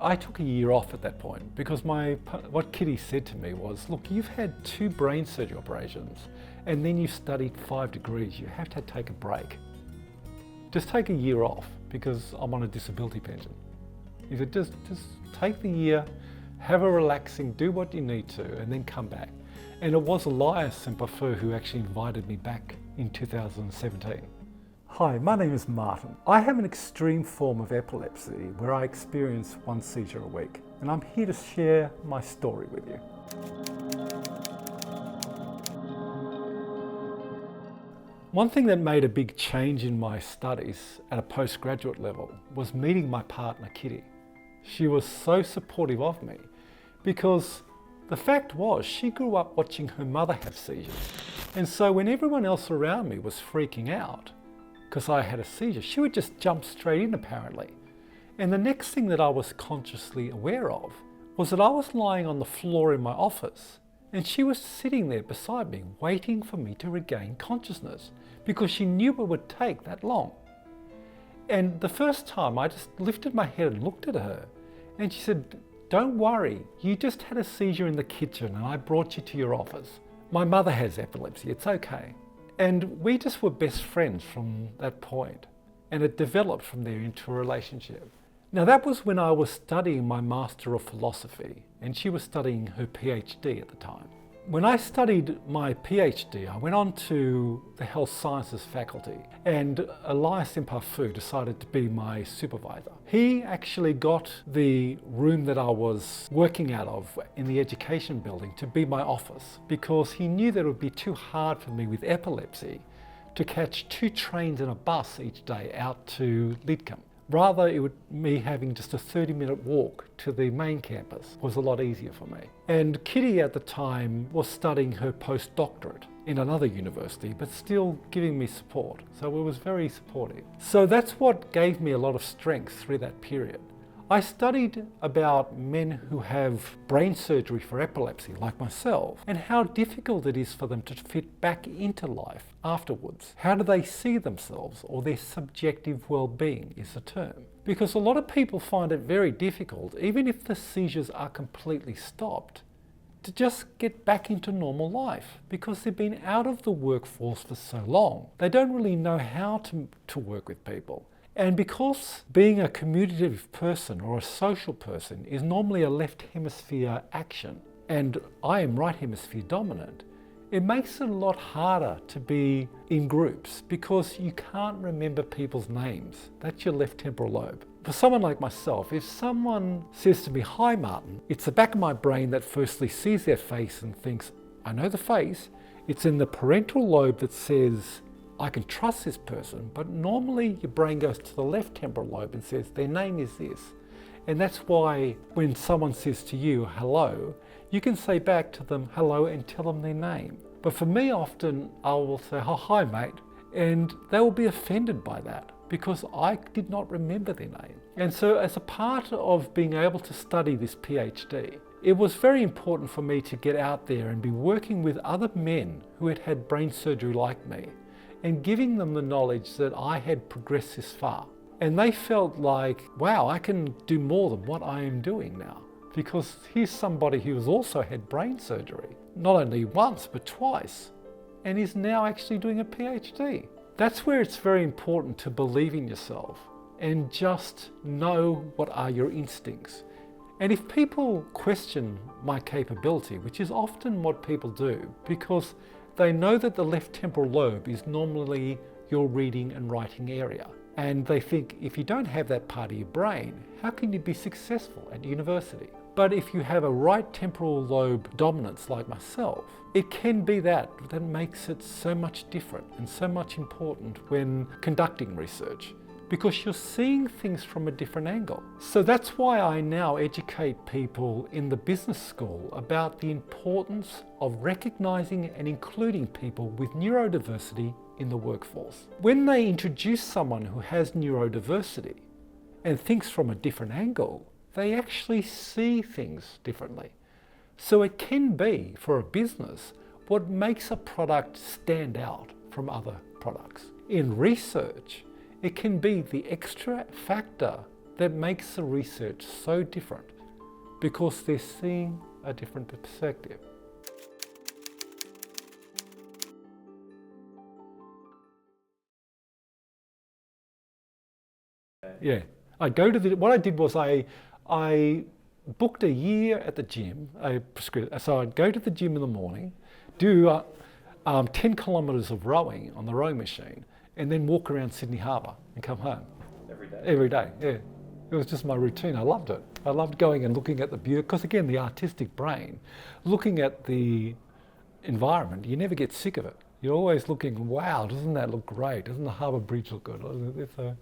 I took a year off at that point because what Kitty said to me was, look, you've had 2 brain surgery operations and then you've studied 5 degrees. You have to take a break. Just take a year off because I'm on a disability pension. He said, just take the year, have a relaxing, do what you need to, and then come back. And it was Elias and Buffer who actually invited me back in 2017. Hi, my name is Martin. I have an extreme form of epilepsy where I experience 1 seizure a week, and I'm here to share my story with you. One thing that made a big change in my studies at a postgraduate level was meeting my partner, Kitty. She was so supportive of me because the fact was she grew up watching her mother have seizures. And so when everyone else around me was freaking out because I had a seizure, she would just jump straight in apparently. And the next thing that I was consciously aware of was that I was lying on the floor in my office and she was sitting there beside me waiting for me to regain consciousness because she knew it would take that long. And the first time I just lifted my head and looked at her and she said, "Don't worry, you just had a seizure in the kitchen and I brought you to your office. My mother has epilepsy, it's okay." And we just were best friends from that point, and it developed from there into a relationship. Now that was when I was studying my Master of Philosophy and she was studying her PhD at the time. When I studied my PhD, I went on to the Health Sciences faculty and Elias Ep.4 decided to be my supervisor. He actually got the room that I was working out of in the education building to be my office because he knew that it would be too hard for me with epilepsy to catch 2 trains and a bus each day out to Lidcombe. Rather, me having just a 30-minute walk to the main campus was a lot easier for me. And Kitty at the time was studying her postdoctorate in another university, but still giving me support. So it was very supportive. So that's what gave me a lot of strength through that period. I studied about men who have brain surgery for epilepsy, like myself, and how difficult it is for them to fit back into life afterwards. How do they see themselves, or their subjective well-being is the term. Because a lot of people find it very difficult, even if the seizures are completely stopped, to just get back into normal life because they've been out of the workforce for so long. They don't really know how to work with people. And because being a communicative person or a social person is normally a left hemisphere action, and I am right hemisphere dominant, it makes it a lot harder to be in groups because you can't remember people's names. That's your left temporal lobe. For someone like myself, if someone says to me, "Hi Martin," it's the back of my brain that firstly sees their face and thinks, "I know the face." It's in the parental lobe that says, "I can trust this person," but normally your brain goes to the left temporal lobe and says, "Their name is this." And that's why when someone says to you, "Hello," you can say back to them, "Hello," and tell them their name. But for me, often I will say, "Oh, hi mate," and they will be offended by that because I did not remember their name. And so as a part of being able to study this PhD, it was very important for me to get out there and be working with other men who had had brain surgery like me, and giving them the knowledge that I had progressed this far. And they felt like, wow, I can do more than what I am doing now. Because here's somebody who has also had brain surgery, not only once, but twice, and is now actually doing a PhD. That's where it's very important to believe in yourself and just know what are your instincts. And if people question my capability, which is often what people do, because they know that the left temporal lobe is normally your reading and writing area. And they think if you don't have that part of your brain, how can you be successful at university? But if you have a right temporal lobe dominance like myself, it can be that makes it so much different and so much important when conducting research, because you're seeing things from a different angle. So that's why I now educate people in the business school about the importance of recognizing and including people with neurodiversity in the workforce. When they introduce someone who has neurodiversity and thinks from a different angle, they actually see things differently. So it can be, for a business, what makes a product stand out from other products. In research, it can be the extra factor that makes the research so different because they're seeing a different perspective. Yeah, what I did was I booked a year at the gym. So I'd go to the gym in the morning, do 10 kilometres of rowing on the rowing machine, and then walk around Sydney Harbour and come home. Every day? Every day, yeah. It was just my routine. I loved it. I loved going and looking at the beauty, because again, the artistic brain, looking at the environment, you never get sick of it. You're always looking, wow, doesn't that look great? Doesn't the Harbour Bridge look good? So